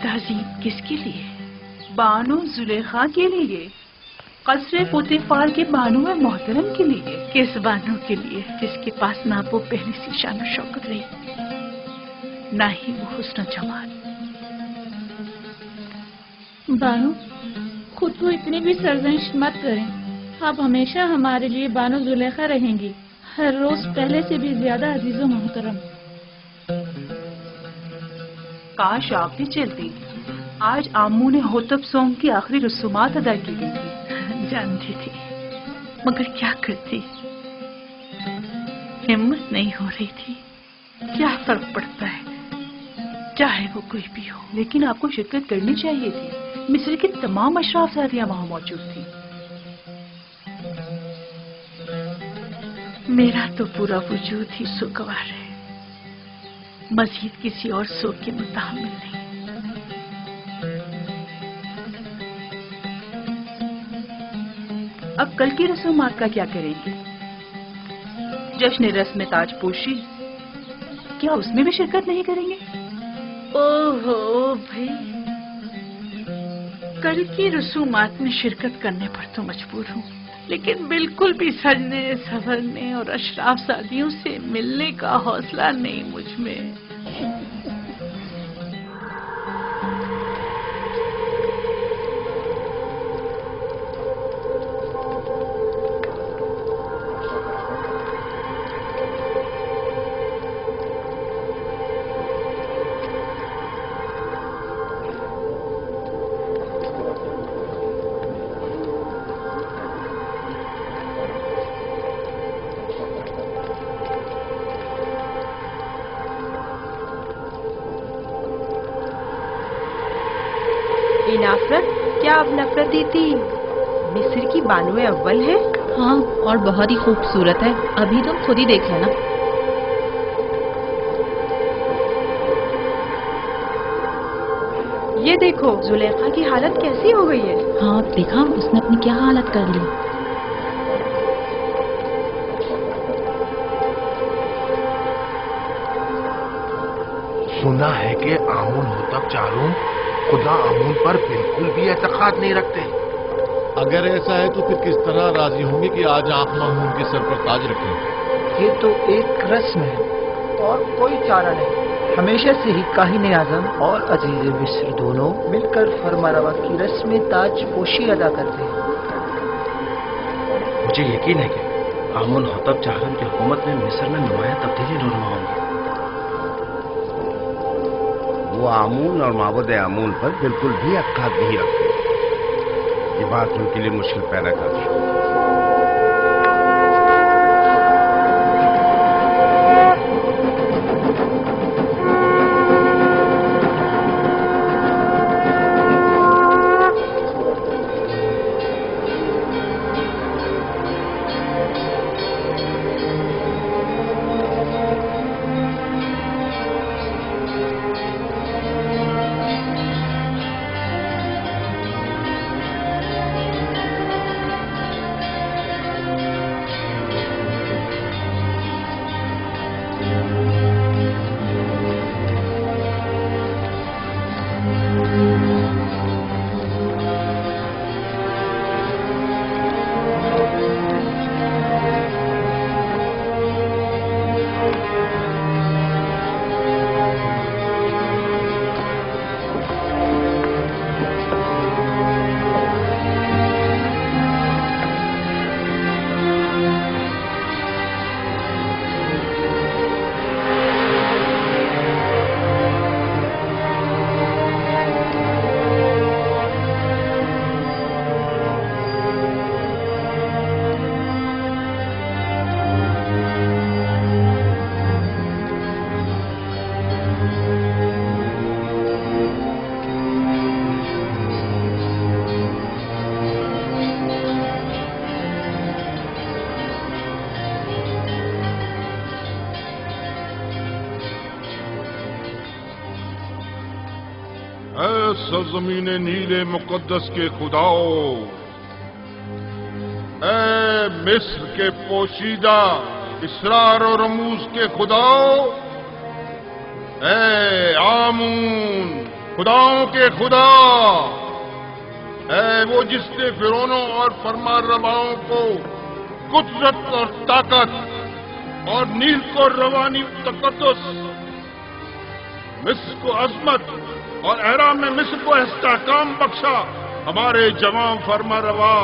تہذیب کس کے لیے؟ بانو زلیخا کے لیے، قصر پوتیفار کے بانو محترم کے لیے۔ کس بانو کے لیے جس کے پاس نہ وہ پہلی سی شان و شوکت رہی، نہ ہی وہ حسن و جمال؟ بانو خود کو اتنی بھی سرزنش مت کریں، آپ ہمیشہ ہمارے لیے بانو زلیخا رہیں گی، ہر روز پہلے سے بھی زیادہ عزیز و محترم۔ کاش آپ بھی چلتی، آج آمو نے ہوتب سونگ کی آخری رسومات ادا کی گئی تھی۔ جانتی تھی مگر کیا کرتی، ہمت نہیں ہو رہی تھی۔ کیا فرق پڑتا ہے چاہے وہ کوئی بھی ہو؟ لیکن آپ کو شرکت کرنی چاہیے تھی، مصر کی تمام اشراف زادیاں وہاں موجود تھیں۔ میرا تو پورا وجود ہی سوگوار ہے، مزید کسی اور سو کے متحمل نہیں۔ اب کل کی رسومات کا کیا کریں گے؟ جشن رسم تاج پوشی، کیا اس میں بھی شرکت نہیں کریں گے؟ اوہو بھائی، کل کی رسومات میں شرکت کرنے پر تو مجبور ہوں، لیکن بالکل بھی سجنے سنورنے اور اشراف زادیوں سے ملنے کا حوصلہ نہیں مجھ میں۔ نفرت، کیا اب نفرتی تھی مصر کی بانو اول ہے؟ ہاں، اور بہت ہی خوبصورت ہے، ابھی تم خود ہی دیکھ لینا۔ یہ دیکھو زلیخا کی حالت کیسی ہو گئی ہے۔ ہاں دیکھا اس نے اپنی کیا حالت کر لی۔ سنا ہے کہ آمون ہوتب چاروں خدا آمون پر بالکل بھی اعتقاد نہیں رکھتے۔ اگر ایسا ہے تو پھر کس طرح راضی ہوں گے کہ آج آپ مامون کے سر پر تاج رکھیں؟ یہ تو ایک رسم ہے اور کوئی چارہ نہیں۔ ہمیشہ سے ہی کاہن اعظم اور عزیز مصر دونوں مل کر فرما روا کی رسم تاج پوشی ادا کرتے ہیں۔ مجھے یقین ہے کہ آمون ہوتب چاروں کی حکومت میں مصر میں نمایاں تبدیلی رونما ہوں گی۔ وہ آمون اور معبود آمون پر بالکل بھی اعتقاد نہیں رکھتے، یہ بات ان کے لیے مشکل پیدا کرتی ہے۔ اے سرزمین نیل مقدس کے خداؤ، اے مصر کے پوشیدہ اسرار و رموز کے خداؤ، اے آمون खुदाओं के खुदा, है वो जिसने फिरौनों और फरमारवाओं को कुदरत और ताकत और नील को रवानी तकद्दुस, मिस्र को अजमत और एहराम में मिस्र को इस्तेहकाम बख्शा। हमारे जवां फरमारवा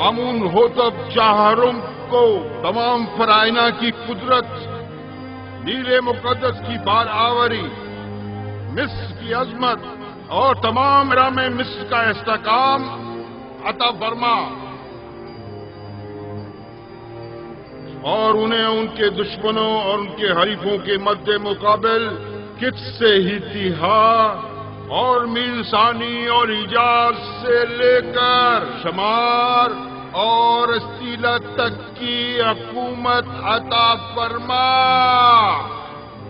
आमून होतब चाहरुम को तमाम फराइना की कुदरत, नीले मुकद्दस की बार आवरी, मिस्र की अजमत और तमाम एहराम में मिस्र का इस्तेहकाम अता फरमा, और उन्हें उनके दुश्मनों और उनके हरीफों के मद्दे मुकाबिल किससे ही तिहा और मीलसानी और इजाज से लेकर शमार और अस्तीला तक की हुकूमत अता फरमा,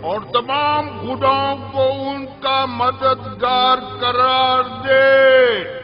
और तमाम खुदाओं को उनका मददगार करार दे।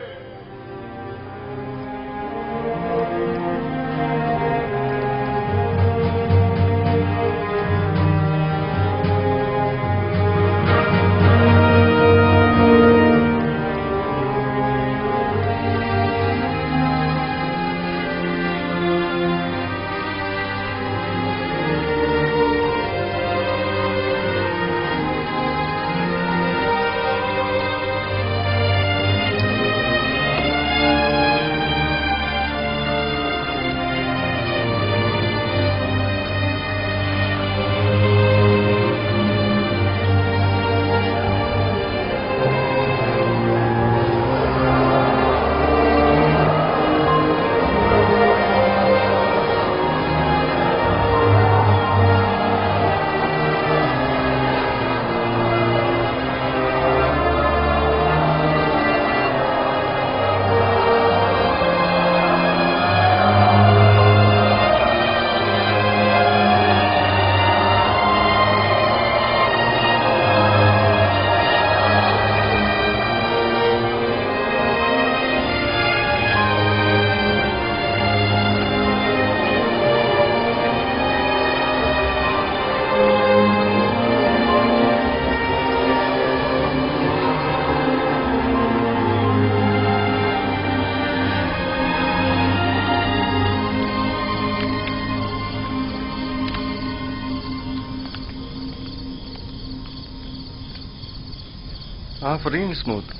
आफरीन स्मूथ,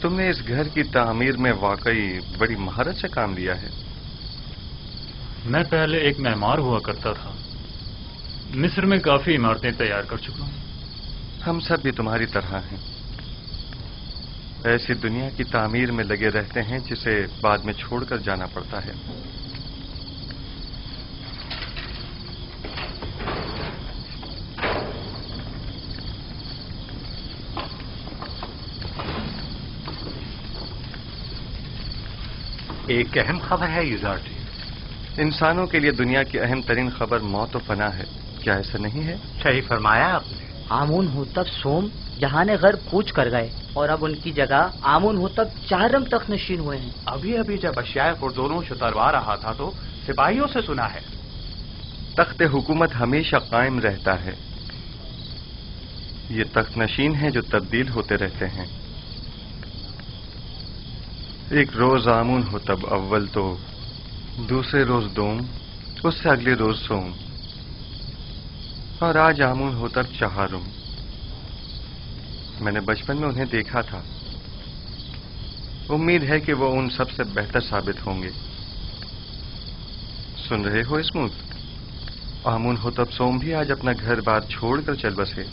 तुमने इस घर की तामीर में वाकई बड़ी महारत से काम लिया है। मैं पहले एक मेहमान हुआ करता था, मिस्र में काफी इमारतें तैयार कर चुका हूं। हम सब भी तुम्हारी तरह हैं, ऐसी दुनिया की तामीर में लगे रहते हैं जिसे बाद में छोड़कर जाना पड़ता है। एक अहम खबर है युजार्टी। इंसानों के लिए दुनिया की अहम तरीन खबर मौत व फना है, क्या ऐसा नहीं है? सही फरमाया आपने। आमून होतब सोम जहाने घर कूच कर गए और अब उनकी जगह आमून होतब चारम तक नशीन हुए हैं। अभी अभी जब अशियाए और दोनों शुतरवा रहा था तो सिपाहियों से सुना है तख्त हुकूमत हमेशा कायम रहता है। ये तख्त नशीन है जो तब्दील होते रहते हैं। एक रोज आमून हो तब अव्वल तो, दूसरे रोज दोम, उससे अगले रोज सोम, और आज आमून हो तब चहारुम। मैंने बचपन में उन्हें देखा था। उम्मीद है कि वो उन सबसे बेहतर साबित होंगे। सुन रहे हो स्मूथ? आमून हो तब सोम भी आज अपना घर बार छोड़कर चल बसे।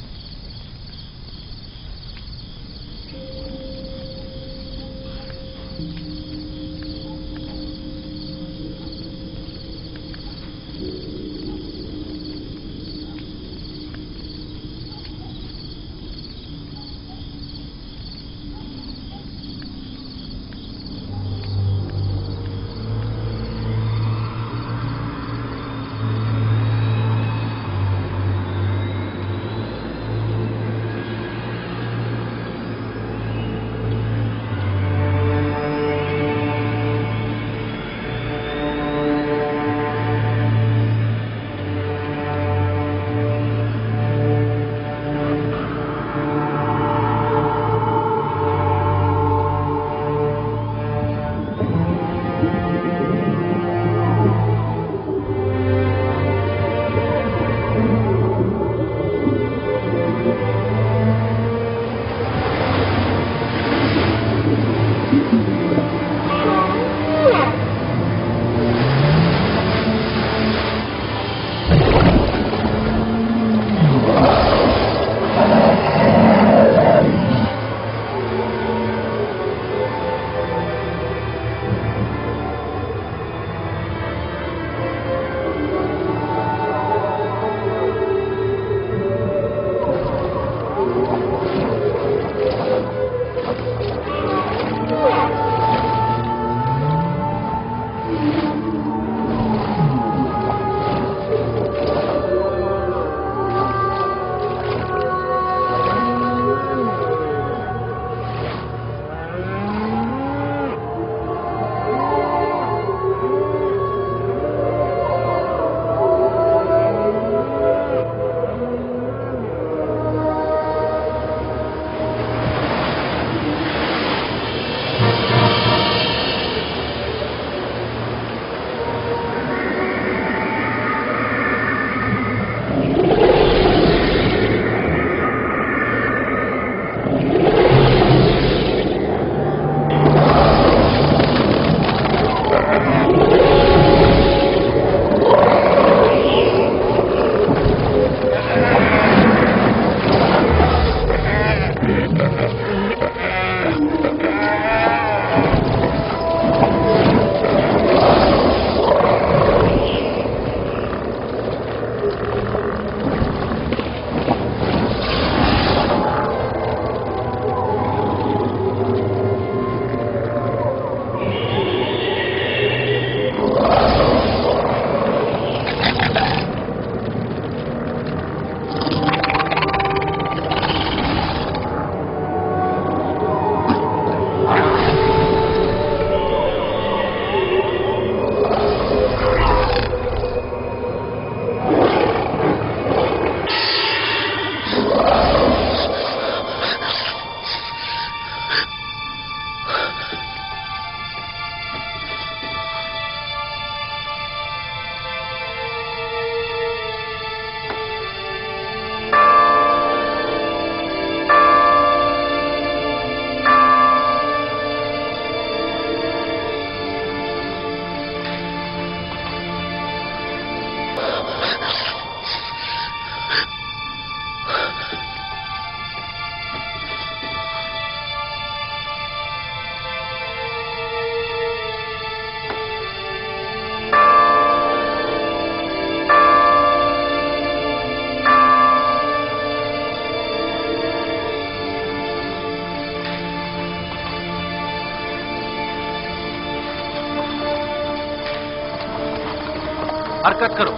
حرکت کرو.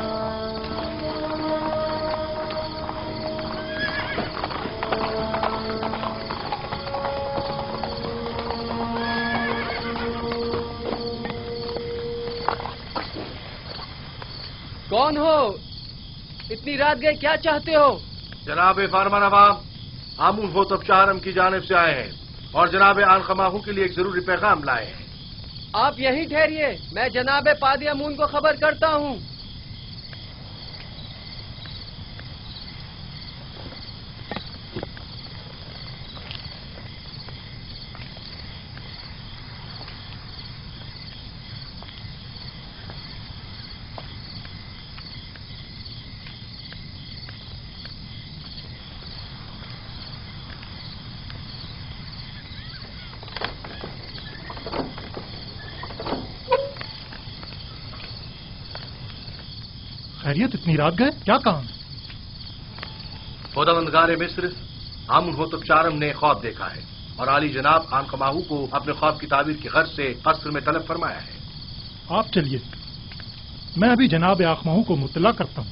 کون ہو؟ اتنی رات گئے کیا چاہتے ہو؟ جناب فارمر عوام آمون ہوتب چہارم کی جانب سے آئے ہیں اور جناب آن خماہو کے لیے ایک ضروری پیغام لائے ہیں. آپ یہیں ٹھہریے، میں جناب پادی امون کو خبر کرتا ہوں. خیریت، اتنی رات گئے کیا کام؟ خداوندگار مصر آمون ہوتب چارم نے خواب دیکھا ہے اور عالی جناب آن خماہو کو اپنے خواب کی تعبیر کی غرض سے قصر میں طلب فرمایا ہے. آپ چلیے، میں ابھی جناب آخماہو کو مطلع کرتا ہوں.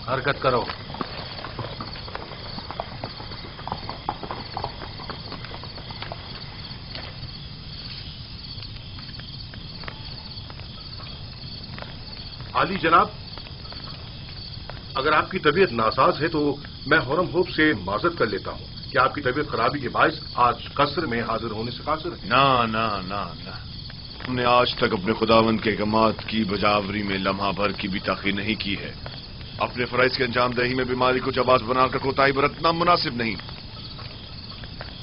حرکت کرو. عالی جناب، اگر آپ کی طبیعت ناساز ہے تو میں حرم ہوپ سے معذرت کر لیتا ہوں کہ آپ کی طبیعت خرابی کے باعث آج قصر میں حاضر ہونے سے قاصر ہے. نہ ہم نے آج تک اپنے خداوند کے احکامات کی بجاوری میں لمحہ بھر کی بھی تاخیر نہیں کی ہے. اپنے فرائض کے انجام دہی میں بیماری کو جواز بنا کر کوتاہی برتنا مناسب نہیں.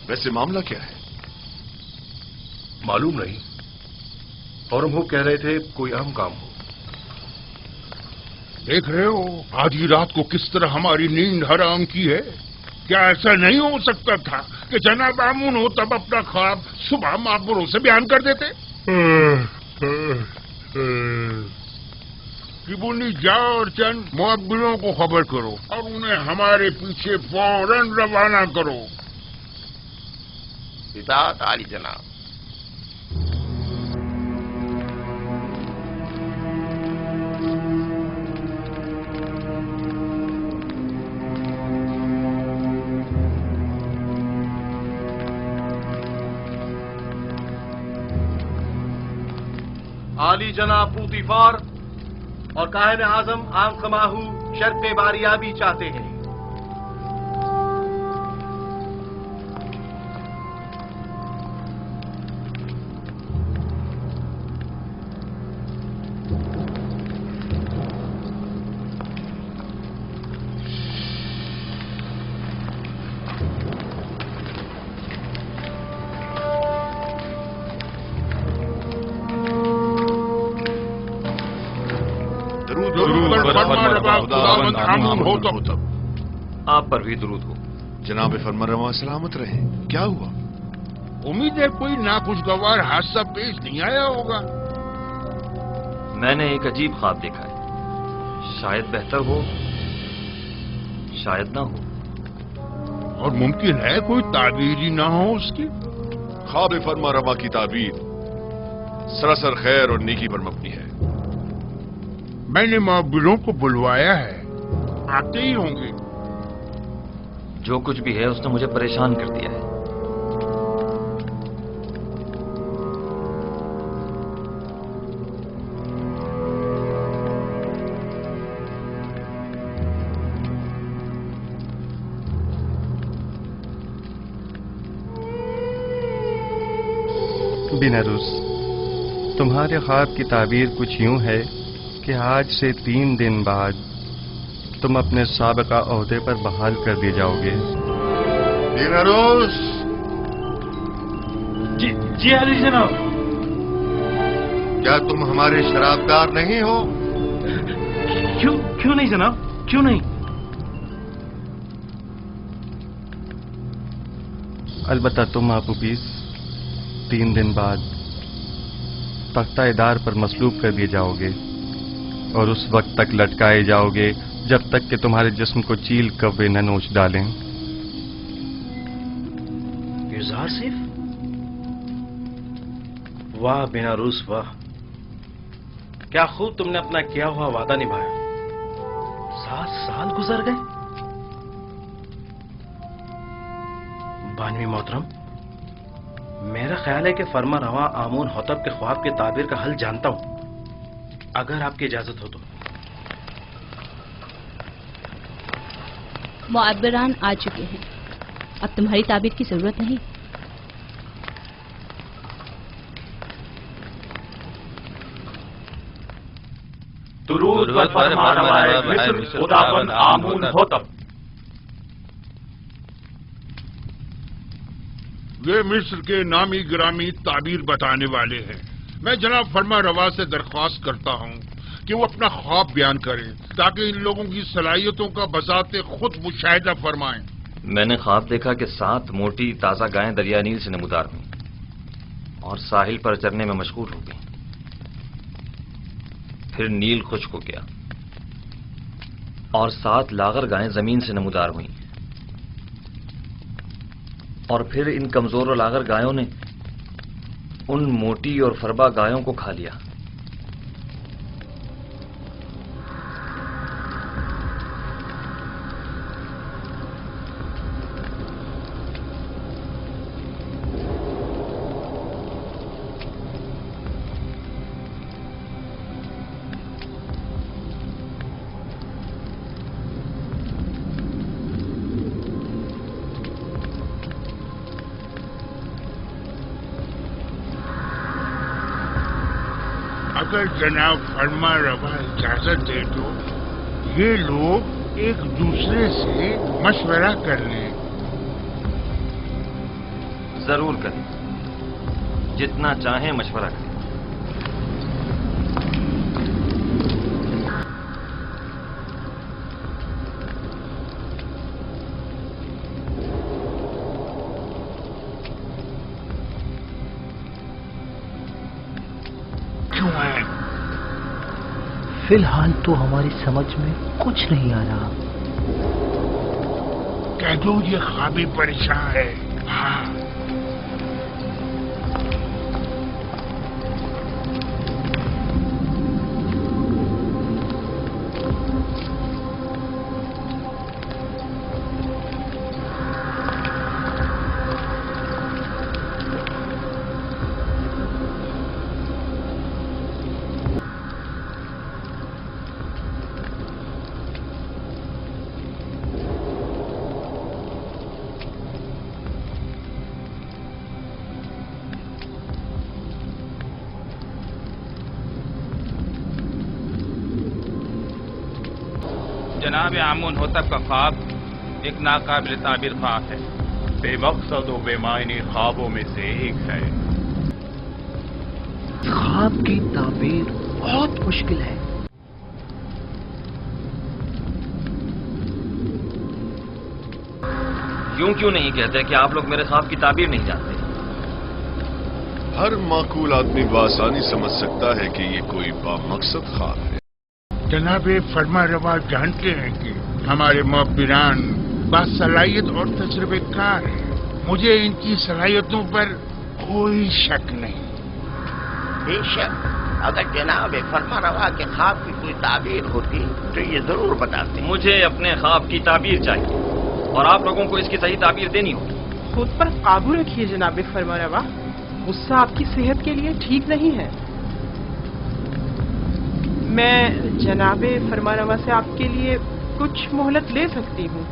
ویسے معاملہ کیا ہے؟ معلوم نہیں. حرم ہوپ کہہ رہے تھے کوئی اہم کام ہو. دیکھ رہے ہو آدھی رات کو کس طرح ہماری نیند حرام کی ہے. کیا ایسا نہیں ہو سکتا تھا کہ جناب آمون ہو تب اپنا خواب صبح معبروں سے بیان کر دیتے؟ کبونی جاؤ اور چند معبروں کو خبر کرو اور انہیں ہمارے پیچھے فوراً روانہ کرو. اطاعت عالی جناب. عالی جناب پوتیفار اور کاہن اعظم آن خماہو شرط باریابی چاہتے ہیں. آپ پر بھی درود ہو. جناب فرمانروا سلامت رہے. کیا ہوا؟ امید ہے کوئی ناخوشگوار حادثہ پیش نہیں آیا ہوگا. میں نے ایک عجیب خواب دیکھا ہے. شاید بہتر ہو، شاید نہ ہو. اور ممکن ہے کوئی تعبیر ہی نہ ہو اس کی. خواب فرمانروا کی تعبیر سراسر خیر اور نیکی پر مبنی ہے. میں نے معبروں کو بلوایا ہے، آتے ہی ہوں گے. جو کچھ بھی ہے اس نے مجھے پریشان کر دیا ہے. بینروس، تمہارے خواب کی تعبیر کچھ یوں ہے کہ آج سے 3 دن بعد تم اپنے سابقہ عہدے پر بحال کر دیے جاؤ گے. بینروس. جی علی جناب. کیا تم ہمارے شرابدار نہیں ہو؟ کیوں نہیں جناب، کیوں نہیں؟ البتہ تم آپ پیس 3 دن بعد تختہ ادار پر مصلوب کر دیے جاؤ گے اور اس وقت تک لٹکائے جاؤ گے جب تک کہ تمہارے جسم کو چیل کوے نہ نوچ ڈالیں. یوزار صرف वाह बेनारूस वाह, क्या खूब तुमने अपना किया हुआ वादा निभाया। 7 साल गुजर गए। बानवी मोहतरम, मेरा ख्याल है कि फरमा रवा आमून होतब के ख्वाब के ताबीर का हल जानता हूं, अगर आपकी इजाजत हो तो। मुअब्बिरान आ चुके हैं, अब तुम्हारी ताबीर की जरूरत नहीं। दुरूद व फरमा रवाए मिस्र खुदावंद आमून होतब। वे मिस्र के नामी ग्रामी ताबीर बताने वाले हैं। मैं जनाब फरमा रवा से दरख्वास्त करता हूं कि वो अपना ख्वाब बयान करें ताकि इन लोगों की सलाहियतों का बजाते खुद मुशाहिदा फरमाएं। मैंने ख्वाब देखा कि 7 मोटी ताजा गायें दरिया नील से नमूदार हुई और साहिल पर चरने में मशगूल हो गई। फिर नील खुश्क हो गया और 7 लागर गायें जमीन से नमूदार हुई और फिर इन कमजोर और लागर गायों ने उन मोटी और फरबा गायों को खा लिया। अगर जनाब फरमा रवा इजाजत दे तो ये लोग एक दूसरे से मशवरा कर लें। जरूर करें, जितना चाहें मशवरा करें। फिलहाल तो हमारी समझ में कुछ नहीं आ रहा। कह दो ये ख्वाबी परेशान है। हाँ, जनाब आमून होतब का ख्वाब एक नाकाबिल ताबीर ख्वाब है, बेमकसद और बेमायने ख्वाबों में से एक है। ख्वाब की ताबीर बहुत मुश्किल है। क्यों नहीं कहते कि आप लोग मेरे ख्वाब की ताबीर नहीं जानते? हर माकूल आदमी बआसानी समझ सकता है कि ये कोई बामकसद ख्वाब है। जनाब फरमा रवा जानते हैं कि हमारे मुअब्बिरान बासलाहियत और तजुर्बेकार हैं। मुझे इनकी सलाहियतों पर कोई शक नहीं। बेशक अगर जनाब फरमा रवा के ख्वाब की कोई ताबीर होती तो ये जरूर बताते। मुझे अपने ख्वाब की ताबीर चाहिए और आप लोगों को इसकी सही ताबीर देनी होगी। खुद पर काबू रखिए जनाब फरमा रवा, गुस्सा आपकी सेहत के लिए ठीक नहीं है। मैं जनाब फरमा रवा से आपके लिए कुछ मोहलत ले सकती हूँ।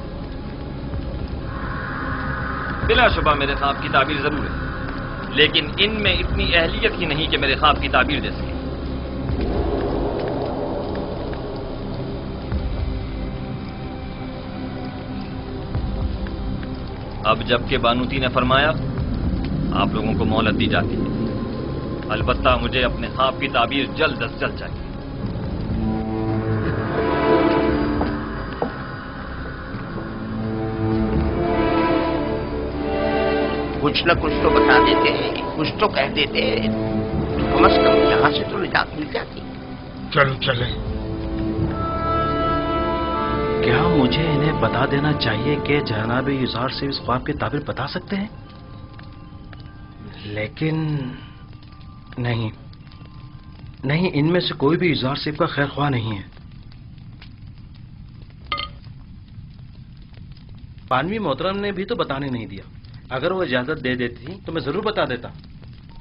बिलाशुबा मेरे ख्वाब की ताबीर जरूर है, लेकिन इनमें इतनी अहलियत ही नहीं कि मेरे ख्वाब की ताबीर दे सके। अब जबकि बानूती ने फरमाया, आप लोगों को मोहलत दी जाती है। अलबत्ता मुझे अपने ख्वाब की ताबीर जल्द अज जल्द चाहिए। कुछ न कुछ तो बता देते, कुछ तो कह देते, कम से कम यहाँ से तो निजात मिल जाती। चलो चले। क्या मुझे इन्हें बता देना चाहिए कि जनाब युजार से इस ख्वाब की ताबीर बता सकते हैं? लेकिन نہیں نہیں، ان میں سے کوئی بھی اظہار صاحب کا خیر خواہ نہیں ہے. بانوی محترم نے بھی تو بتانے نہیں دیا. اگر وہ اجازت دے دیتی تو میں ضرور بتا دیتا.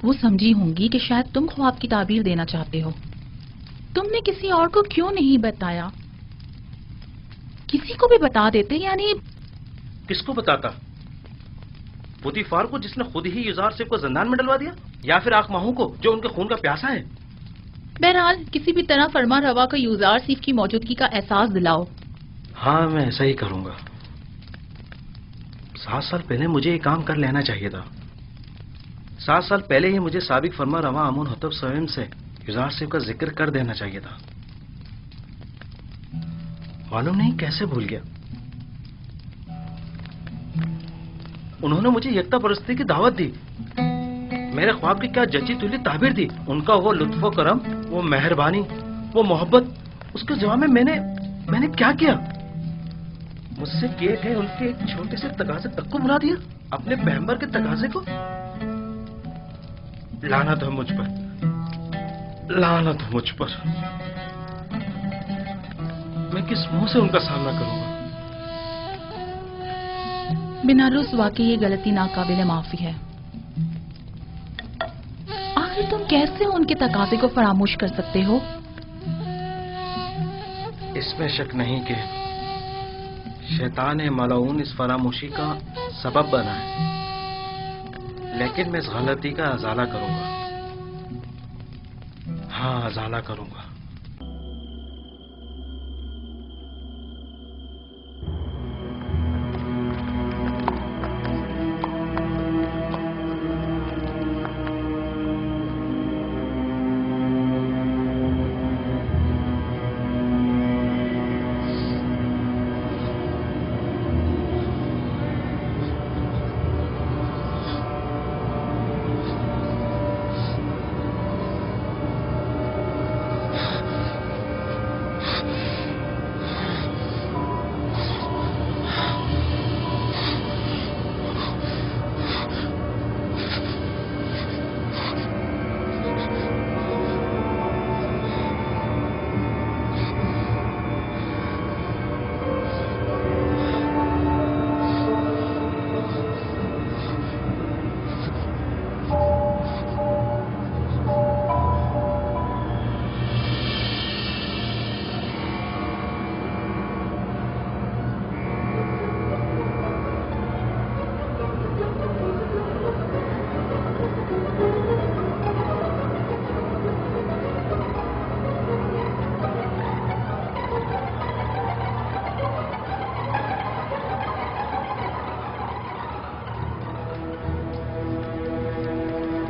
وہ سمجھی ہوں گی کہ شاید تم خواب کی تعبیر دینا چاہتے ہو. تم نے کسی اور کو کیوں نہیں بتایا؟ کسی کو بھی بتا دیتے. یعنی کس کو بتاتا؟ پوتیفار کو جس نے خود ہی اظہار صاحب کو زندان میں ڈلوا دیا، یا پھر آنکھ ماہوں کو جو ان کے خون کا پیاسا ہے؟ بہرحال کسی بھی طرح فرما روا کو یوزار صیف کی موجودگی کا احساس دلاؤ. ہاں میں ایسا ہی کروں گا. 7 سال پہلے مجھے یہ کام کر لینا چاہیے تھا. 7 سال پہلے ہی مجھے سابق فرما روا امون حطب سویم سے یوزار صاحب کا ذکر کر دینا چاہیے تھا. معلوم نہیں کیسے بھول گیا. انہوں نے مجھے یکتا پرستی کی دعوت دی. میرے خواب کی کیا جچی تلی تعبیر دی. ان کا وہ لطف و کرم، وہ مہربانی، وہ محبت، اس کے جواب میں میں نے کیا کیا؟ مجھ سے کیے گئے ان کے ایک چھوٹے سے تقاضے تک کو بلا دیا. اپنے پیغمبر کے تقاضے کو. لعنت ہے مجھ پر، لعنت ہے مجھ پر. میں کس منہ سے ان کا سامنا کروں گا؟ بنارس واقعی یہ غلطی ناقابل معافی ہے. آخر تم کیسے ان کے تقاضے کو فراموش کر سکتے ہو؟ اس میں شک نہیں کہ شیطان ملعون اس فراموشی کا سبب بنا ہے، لیکن میں اس غلطی کا ازالہ کروں گا. ہاں ازالہ کروں گا.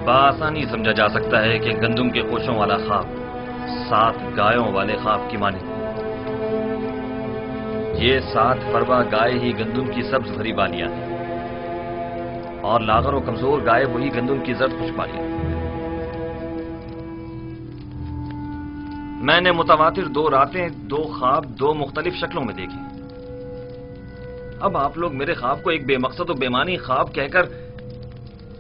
بآسانی سمجھا جا سکتا ہے کہ گندم کے کوشوں والا خواب 7 گایوں والے خواب کی مانند. یہ 7 فربا گائے ہی گندم کی سبز بھری بالیاں ہیں اور لاغر و کمزور گائے وہی گندم کی زرد خوش بالیاں. میں نے متواتر 2 راتیں 2 خواب 2 مختلف شکلوں میں دیکھی. اب آپ لوگ میرے خواب کو ایک بے مقصد و بے معنی خواب کہہ کر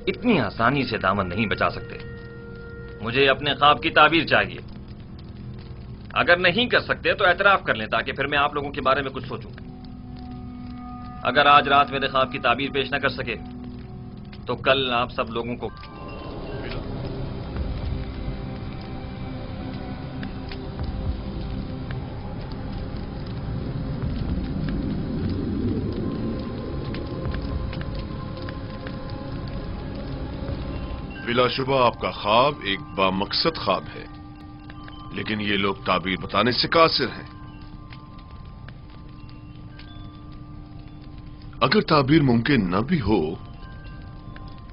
اتنی آسانی سے دامن نہیں بچا سکتے. مجھے اپنے خواب کی تعبیر چاہیے. اگر نہیں کر سکتے تو اعتراف کر لیں تاکہ پھر میں آپ لوگوں کے بارے میں کچھ سوچوں. اگر آج رات میرے خواب کی تعبیر پیش نہ کر سکے تو کل آپ سب لوگوں کو بلا شبہ آپ کا خواب ایک بامقصد خواب ہے، لیکن یہ لوگ تعبیر بتانے سے قاصر ہیں. اگر تعبیر ممکن نہ بھی ہو،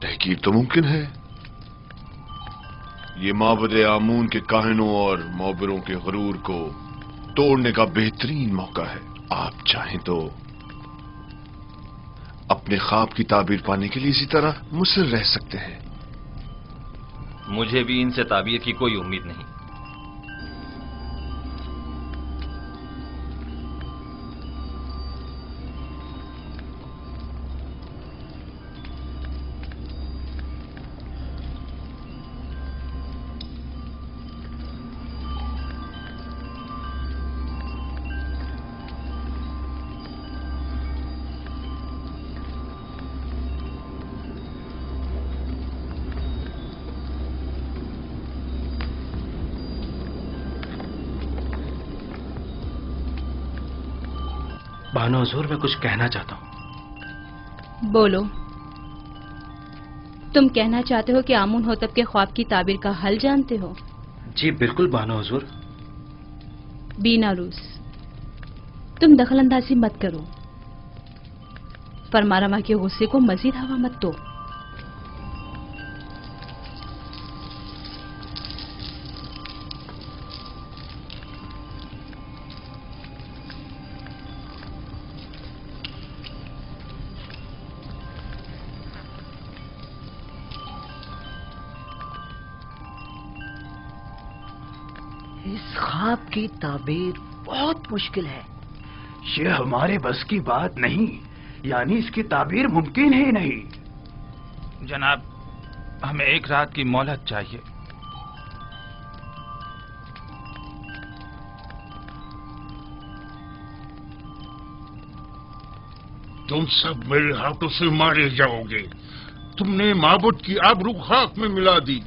تحقیق تو ممکن ہے. یہ معبد آمون کے کاہنوں اور معبروں کے غرور کو توڑنے کا بہترین موقع ہے. آپ چاہیں تو اپنے خواب کی تعبیر پانے کے لیے اسی طرح مصر رہ سکتے ہیں. مجھے بھی ان سے تعبیر کی کوئی امید نہیں. बानो हुजूर, मैं कुछ कहना चाहता हूँ। बोलो। तुम कहना चाहते हो कि आमून होतब के ख्वाब की ताबीर का हल जानते हो? जी बिल्कुल बानो हुजूर। बीनारूस, तुम दखल अंदाजी मत करो। फरमारवा के गुस्से को मजीद हवा मत दो। इस ख्वाब की ताबीर बहुत मुश्किल है। ये हमारे बस की बात नहीं, यानी इसकी ताबीर मुमकिन ही नहीं। जनाब, हमें एक रात की मोहलत चाहिए। तुम सब मेरे हाथों से मारे जाओगे। तुमने माबूद की आबरू खाक में मिला दी।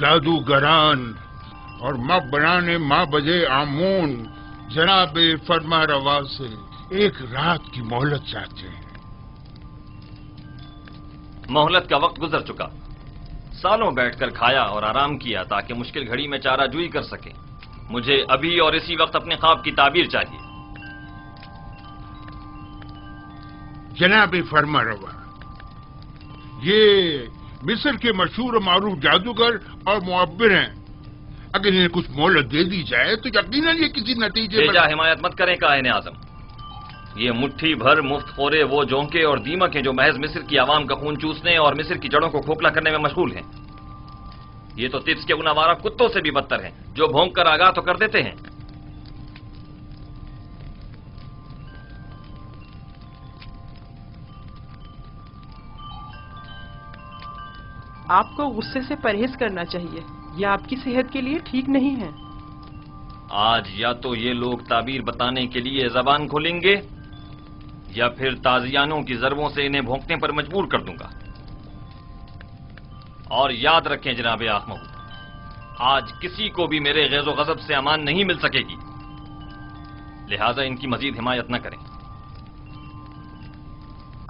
जादूगरान और माँ बनाने माँ बजे आमून जनाब फरमा रवा से एक रात की मोहलत चाहते हैं। मोहलत का वक्त गुजर चुका। सालों बैठकर खाया और आराम किया ताकि मुश्किल घड़ी में चाराजूई कर सके। मुझे अभी और इसी वक्त अपने ख्वाब की ताबीर चाहिए। जनाब फरमा रवा, ये मिस्र के मशहूर और मारूफ जादूगर और मुअब्बिर हैं। अगर इन्हें कुछ मोहलत दे दी जाए तो यकीनन ये किसी नतीजे बेजा हिमायत मत करें कायने आजम। ये मुट्ठी भर मुफ्त खोरे वो जोंके और दीमक हैं जो महज मिस्र की आवाम का खून चूसने और मिस्र की जड़ों को खोखला करने में मशगूल हैं। ये तो तिब्स के उन आवारा कुत्तों से भी बदतर हैं जो भौंक कर आगाह तो कर देते हैं। आपको गुस्से से परहेज करना चाहिए, यह आपकी सेहत के लिए ठीक नहीं है। आज या तो ये लोग ताबीर बताने के लिए जबान खोलेंगे या फिर ताजियानों की जरबों से इन्हें भौंकने पर मजबूर कर दूंगा। और याद रखें जनाब आखमहू, आज किसी को भी मेरे गैज़ो गज़ब से अमान नहीं मिल सकेगी, लिहाजा इनकी मजीद हिमायत न करें।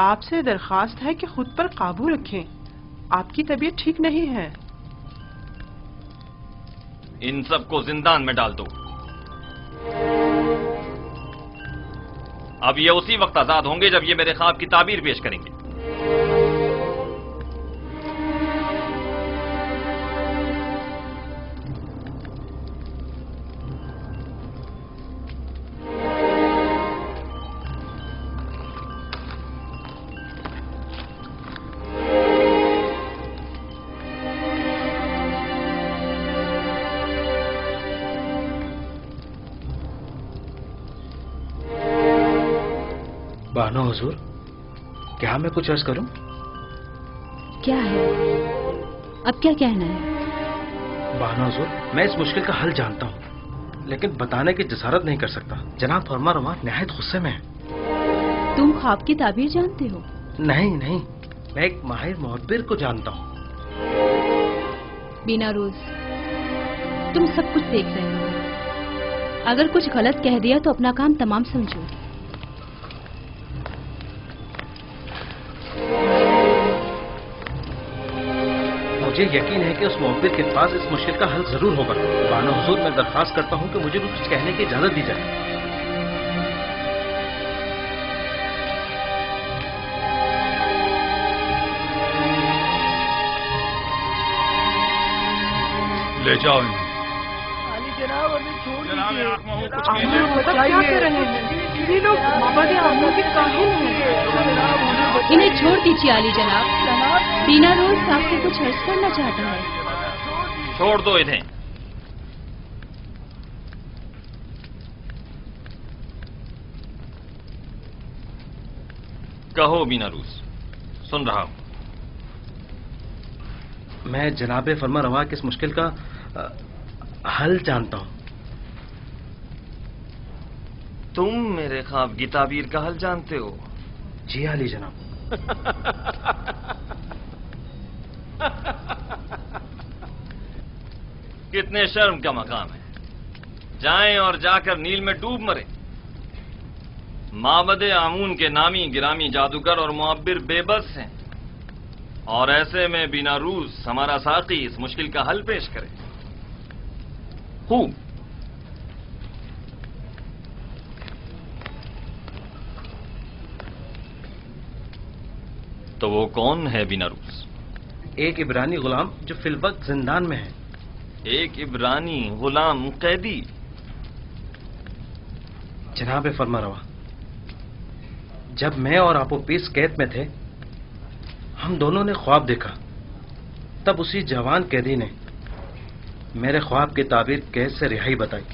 आपसे दरख्वास्त है कि खुद पर काबू रखें, आपकी तबीयत ठीक नहीं है। इन सबको जिंदान में डाल दो। अब ये उसी वक्त आजाद होंगे जब ये मेरे ख्वाब की ताबीर पेश करेंगे। बानो हुजूर, क्या मैं कुछ अर्ज करूं? क्या है? अब क्या कहना है? बानो हुजूर, मैं इस मुश्किल का हल जानता हूं, लेकिन बताने की जसारत नहीं कर सकता। जनाब फरमा रवा निहायत गुस्से में है। तुम ख्वाब की ताबीर जानते हो? नहीं नहीं, मैं एक माहिर मुहब्बिर को जानता हूं। बीनारूस, तुम सब कुछ देख रहे हो। अगर कुछ गलत कह दिया तो अपना काम तमाम समझो। मुझे यकीन है कि उस मुहब्बिर के पास इस मुश्किल का हल जरूर होगा। बानो हुजूर, मैं दरख्वास्त करता हूं कि मुझे कुछ कहने की इजाजत दी जाए। ले जाओ। जनाब, हमें छोड़ दीजिए। क्या कर रहे हैं ये लोग? माबद आमून के काहिल हैं। इन्हें छोड़ दीजिए आली जनाब। बीनारूस आपसे कुछ अर्ज करना चाहता है। छोड़ दो इन्हें। कहो बीनारूस, सुन रहा हूं। मैं जनाब फरमा रवा की इस मुश्किल का हल जानता हूं। तुम मेरे ख्वाब की ताबीर का हल जानते हो? जी आली जनाब। कितने शर्म का मकाम है। جائیں اور جا کر نیل میں ڈوب مریں۔ معبد آمون کے نامی گرامی جادوگر اور معبر بے بس ہیں، اور ایسے میں بنا روز ہمارا ساقی اس مشکل کا حل پیش کرے۔ خوب، تو وہ کون ہے بنا روز؟ ایک عبرانی غلام جو فی الوقت زندان میں ہے۔ ایک عبرانی غلام قیدی؟ جناب فرماروا، جب میں اور آپوپیس قید میں تھے، ہم دونوں نے خواب دیکھا۔ تب اسی جوان قیدی نے میرے خواب کی تعبیر قید سے رہائی بتائی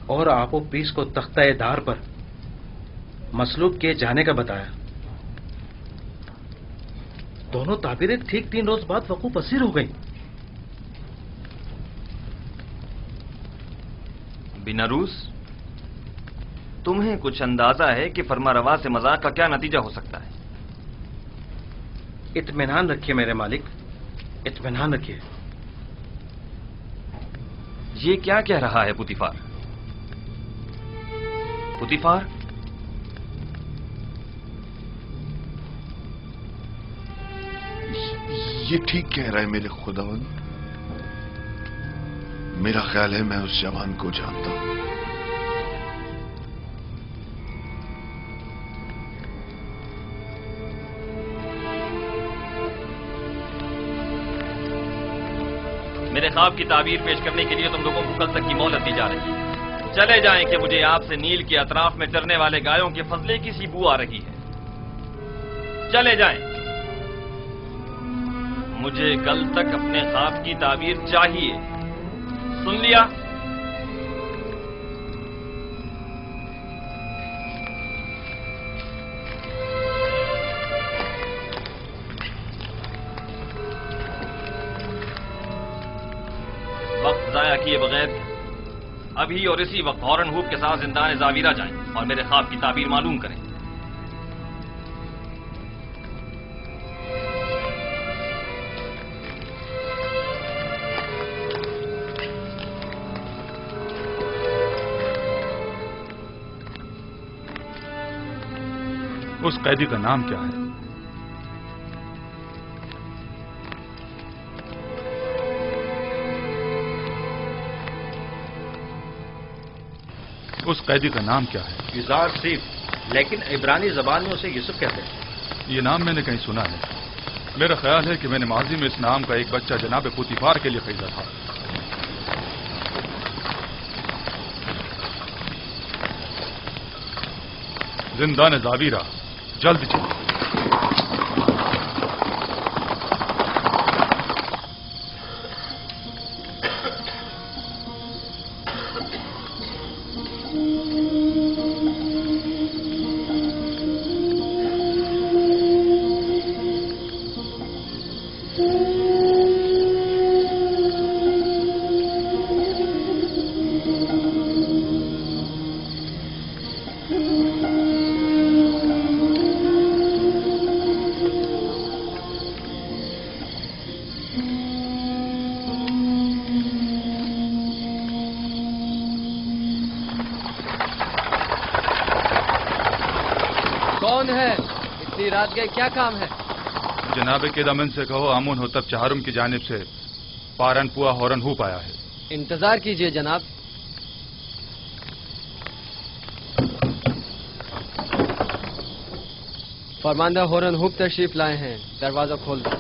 اور آپوپیس کو تختہ دار پر مصلوب کیے جانے کا بتایا۔ دونوں تعبیریں ٹھیک 3 روز بعد وقوع پذیر ہو گئیں۔ بنا روز، تمہیں کچھ اندازہ ہے کہ فرما روا سے مذاق کا کیا نتیجہ ہو سکتا ہے؟ اطمینان رکھیے میرے مالک، اطمینان رکھیے۔ یہ کیا کہہ رہا ہے پوتیفار؟ پوتیفار، یہ ٹھیک کہہ رہا ہے میرے خداوند۔ میرا خیال ہے میں اس جوان کو جانتا ہوں۔ میرے خواب کی تعبیر پیش کرنے کے لیے تم لوگوں کو کل تک کی مہلت دی جا رہی ہے۔ چلے جائیں کہ مجھے آپ سے نیل کے اطراف میں چرنے والے گایوں کے فضلے کی سی بو آ رہی ہے۔ چلے جائیں، مجھے کل تک اپنے خواب کی تعبیر چاہیے۔ سن لیا؟ وقت ضائع کیے بغیر ابھی اور اسی وقت ہارن ہوپ کے ساتھ زندان زاویرہ جائیں اور میرے خواب کی تعبیر معلوم کریں۔ اس قیدی کا نام کیا ہے؟ اس قیدی کا نام کیا ہے؟ یوزار سیف، لیکن عبرانی زبان میں اسے یوسف کہتے ہیں۔ یہ نام میں نے کہیں سنا ہے۔ میرا خیال ہے کہ میں نے ماضی میں اس نام کا ایک بچہ جناب پوتیفار کے لیے خریدا تھا۔ زندان زاویرہ، جلد چلو۔ کون ہے؟ اتنی رات گئے، کیا کام ہے؟ جناب کیدامن سے کہو آمون ہوتب چہارم کی جانب سے پارن پوا ہورن ہوپ آیا ہے۔ انتظار کیجئے جناب۔ فرماندہ ہورن ہوپ تشریف لائے ہیں، دروازہ کھول دو۔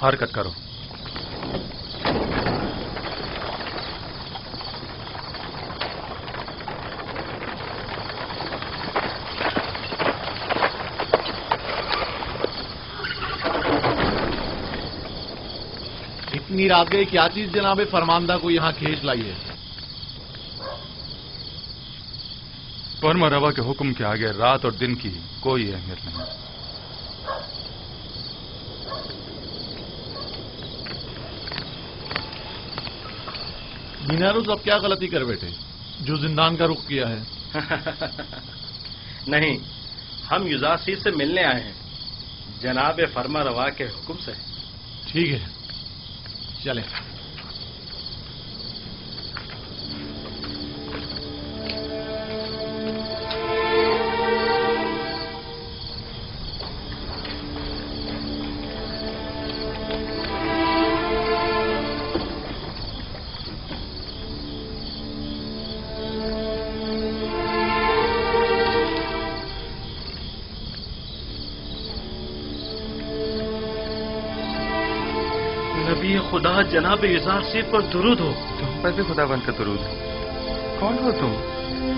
حرکت کرو۔ اتنی رات گئی، کیا چیز جناب فرماندہ کو یہاں کھینچ لائی ہے؟ فرما روا کے حکم کے آگے رات اور دن کی کوئی اہمیت نہیں۔ بیناروز اب کیا غلطی کر بیٹھے جو زندان کا رخ کیا ہے؟ نہیں، ہم یوزاسی سے ملنے آئے ہیں، جناب فرما روا کے حکم سے۔ ٹھیک ہے، چلیں۔ नबी खुदा जनाब इज़ारसीर पर दुरूद हो। तुम पर भी खुदावंद का दुरूद हो। कौन हो तुम?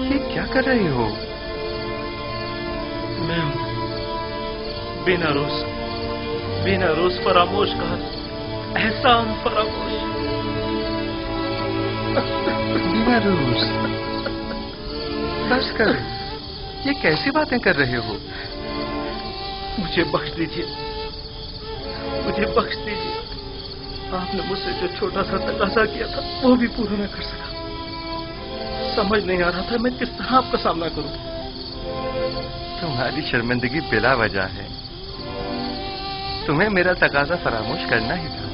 ये क्या कर रहे हो? मैं बिना रोज फरामोश का एहसान फरामोश। बिना रोज बस कर। ये कैसी बातें कर रहे हो? मुझे बख्श दीजिए, मुझे बख्श दीजिए। आपने मुझसे जो छोटा सा तकाजा किया था वो भी पूरा न कर सका। समझ नहीं आ रहा था मैं किस तरह आपका सामना करूं। तुम्हारी शर्मिंदगी बिला वजह है। तुम्हें मेरा तकाजा फरामोश करना ही था।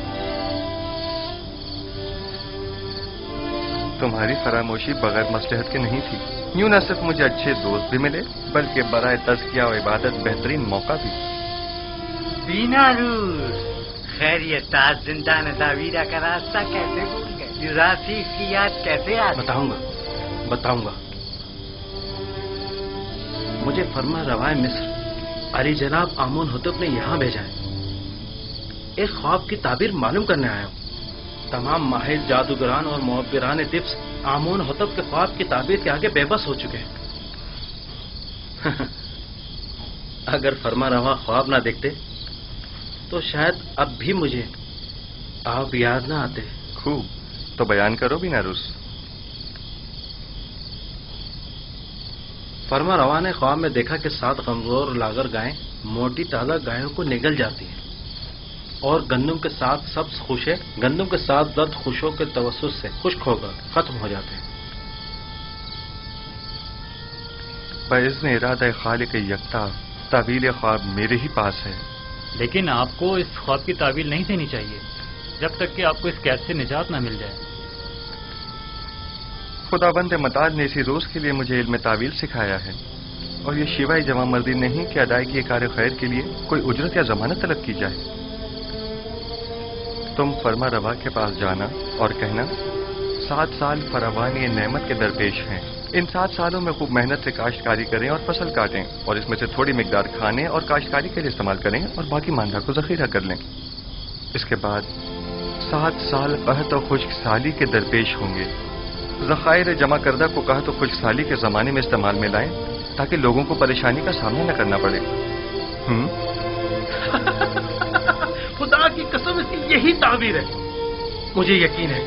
तुम्हारी फरामोशी बगैर मसलहत के नहीं थी। यूं न सिर्फ मुझे अच्छे दोस्त भी मिले बल्कि बराए तज़किया और इबादत बेहतरीन मौका भी। बिना रूस खैरियत, आज जिंदा नदावीरा का रास्ता कैसे भूल गए? युरासी की याद कैसे आ? बताऊंगा। मुझे फरमा रवाए मिस्र अली जनाब आमून हुतब ने यहाँ भेजा है। एक ख्वाब की ताबीर मालूम करने आया हूँ। तमाम माहिर जादूगरान और मुअब्बिरान दिफ्स आमून हुतब के ख्वाब की ताबीर के आगे बेबस हो चुके हैं। अगर फरमा रवा ख्वाब ना देखते तो शायद अब भी मुझे आप याद ना आते। खूब, तो बयान करो बिना रुस। फरमा रवा ने ख्वाब में देखा कि 7 कमजोर लागर गायें मोटी ताजा गायों को निगल जाती हैं और गंदम के 7 सब्ज खुशे गंदम के 7 दर्द खुशों के तवस्सुस से खुश्क होकर खत्म हो जाते हैं। बइज़्न इरादा खालिक यकता तावील ख्वाब मेरे ही पास है। लेकिन आपको इस ख्वाब की तावील नहीं देनी चाहिए जब तक कि आपको इस कैद से निजात ना मिल जाए। खुदाबंद मताज ने इसी रोज के लिए मुझे इल्म तावील सिखाया है और ये शिवाय जमा मर्दी नहीं कि अदायगी कार खैर के लिए कोई उजरत या जमानत तलब की जाए। तुम फरमा रवा के पास जाना और कहना 7 साल फरावानी नेमत के दरपेश हैं। इन 7 सालों में खूब मेहनत से काश्तकारी करें और फसल काटें और इसमें से थोड़ी मिकदार खाने और काश्तकारी के लिए इस्तेमाल करें और बाकी मांदा को जखीरा कर लें। इसके बाद 7 साल कहत और खुश्क साली के दरपेश होंगे। ज़खायर जमा करदा को कहत और खुश्क साली के ज़माने में इस्तेमाल में लाएं ताकि लोगों को परेशानी का सामना न करना पड़े। खुदा की कसम इसकी यही ताबीर है। मुझे यकीन है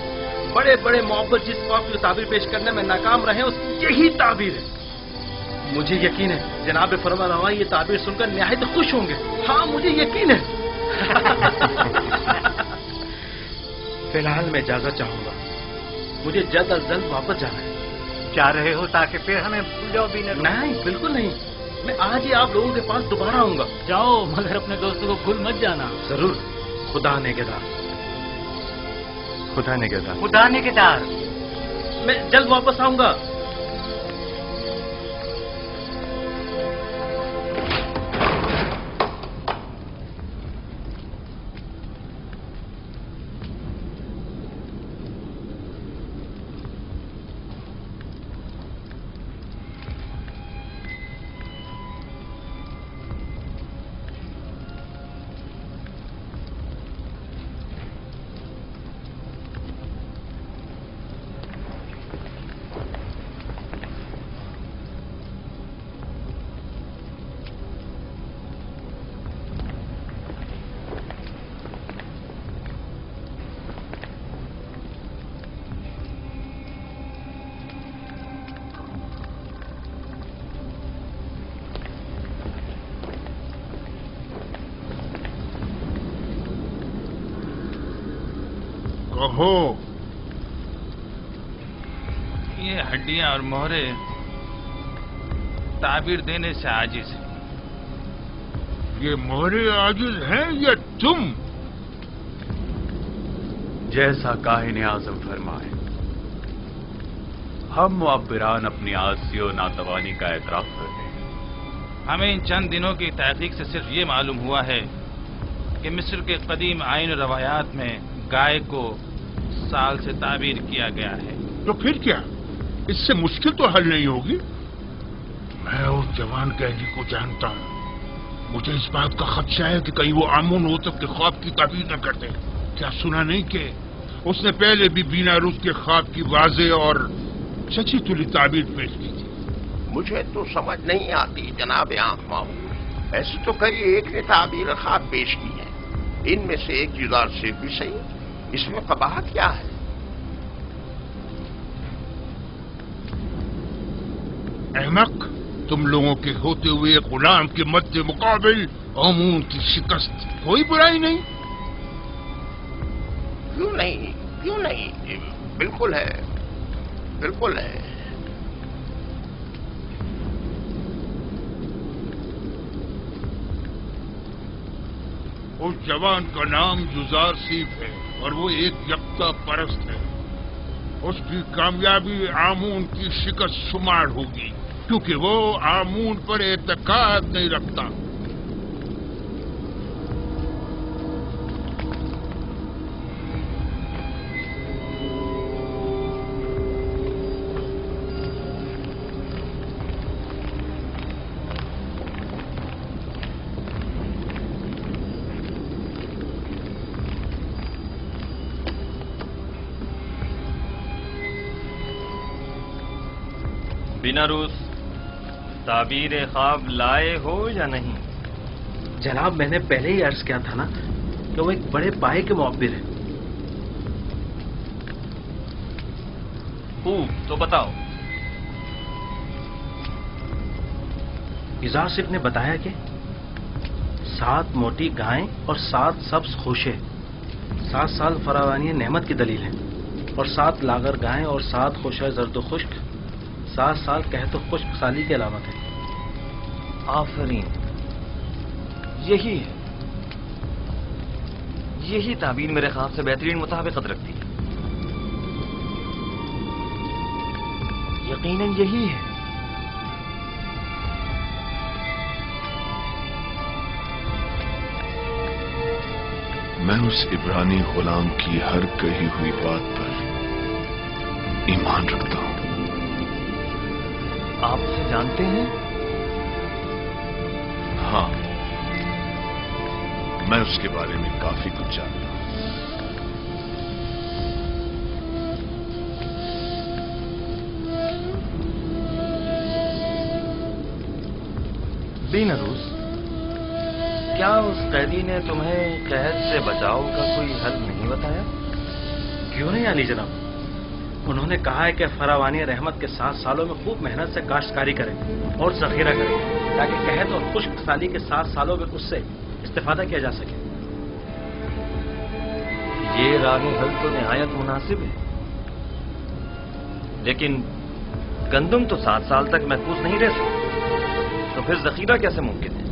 बड़े बड़े मोहब्बत जिस ख्वाब की ताबीर पेश करने में नाकाम रहे उसकी यही ताबीर है। मुझे यकीन है जनाब फरमा रवा ये ताबीर सुनकर निहायत खुश होंगे। हाँ मुझे यकीन है। फिलहाल मैं इजाजत चाहूंगा, मुझे जल्द अज जल्द वापस जाना है। जा रहे हो ताकि फिर हमें भूल जाओ भी नहीं, बिल्कुल नहीं। मैं आज ही आप लोगों के पास दोबारा आऊंगा। जाओ मगर अपने दोस्तों को भूल मत जाना। जरूर। खुदा नेगेदार। खुदा नेगेदार। खुदा नेगेदार। मैं जल्द वापस आऊंगा। कहो। ये हड्डियां और मोहरे ताबीर देने से आजिज है। ये मोहरे आजिज हैं या तुम? जैसा काहिन आज़म फरमाए, हम मुअब्बिरान अपनी आज़ी और नातवानी का एतराफ करते हैं। हमें इन चंद दिनों की तहकीक से सिर्फ ये मालूम हुआ है कि मिस्र के कदीम आइन रवायात में गाय को साल से ताबीर किया गया है। तो फिर क्या, इससे मुश्किल तो हल नहीं होगी। मैं उस जवान कैदी को जानता हूँ। मुझे इस बात का खदशा है कि कहीं वो आमून होतब के ख्वाब की ताबीर न कर दे। क्या सुना नहीं कि उसने पहले भी बीना रूस के ख्वाब की वाज़ेह और सच्ची तुली ताबीर पेश की थी? मुझे तो समझ नहीं आती जनाब आंख माहू। ऐसी तो कई एक ने ताबीर ख्वाब पेश की है, इनमें से एक जुज़ार से भी सही, इसमें कबाहत क्या है? अहमक, तुम लोगों के होते हुए गुलाम के मध्य मुकाबिल आमून की शिकस्त कोई बुराई नहीं। क्यों नहीं, क्यों नहीं, बिल्कुल है, बिल्कुल है। उस जवान का नाम जुज़ार सीफ है और वो एक यकता परस्त है। उसकी कामयाबी आमून की शिकस्त शुमार होगी, क्योंकि वो आमून पर एतकाद नहीं रखता। बिना रूस, ताबीर ख्वाब लाए हो या नहीं? जनाब, मैंने पहले ही अर्ज किया था ना कि वो एक बड़े पाए के मुअब्बिर है। तो बताओ। इज़ार सिर्फ ने बताया कि 7 मोटी गायें और 7 सब्ज खोशे 7 साल फरावानी नेमत की दलील है, और 7 लागर गायें और 7 खोशा जर्द खुश्क 7 साल कहतो खुश्क साली की अलामत है। आफरीन, यही है, यही ताबीर मेरे ख्वाब से बेहतरीन मुताबिकत रखती है। यकीनन यही है। मैं उस इब्रानी गुलाम की हर कही हुई बात पर ईमान रखता हूं। आप उसे जानते हैं? हाँ, मैं उसके बारे में काफी कुछ जानता हूं। बीनरूस, क्या उस कैदी ने तुम्हें कैद से बचाव का कोई हल नहीं बताया? क्यों नहीं आली जनाब, उन्होंने कहा है कि फरावानी रहमत के 7 सालों में खूब मेहनत से काश्तकारी करें और जखीरा करें, ताकि कहत और खुश्क साली के 7 सालों में उससे इस्तेफादा किया जा सके। ये राह हल तो निहायत मुनासिब है, लेकिन गंदुम तो 7 साल तक महफूज नहीं रह सकती, तो फिर जखीरा कैसे मुमकिन है?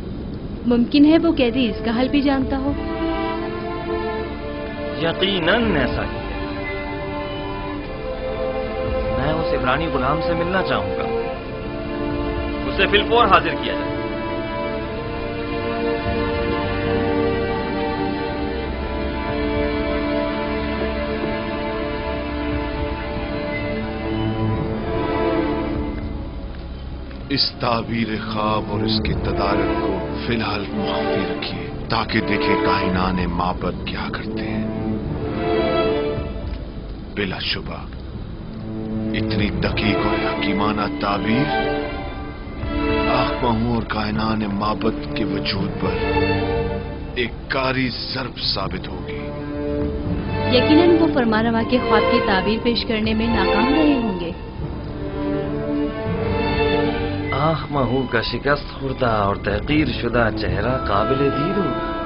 मुमकिन है वो कैदी इसका हल भी जानता हो। यकीनन ऐसा ही है। मैं उस इब्रानी गुलाम से मिलना चाहूंगा, उसे फिलफौर हाजिर किया जाए। इस ताबीर ख्वाब और इसके तदारक को फिलहाल मुख्फी रखिए, ताकि देखे कायनाने माबद क्या करते हैं। बिलाशुबा इतनी दकीक और हकीमाना ताबीर आखमाहू और कायनाने माबद के वजूद पर एक कारी ज़र्ब साबित होगी। यकीनन वो फरमानवा के ख्वाब की ताबीर पेश करने में नाकाम रहे होंगे। आखमाहू का शिकस्त खुर्दा और तहकीर शुदा चेहरा काबिल दीद होगा।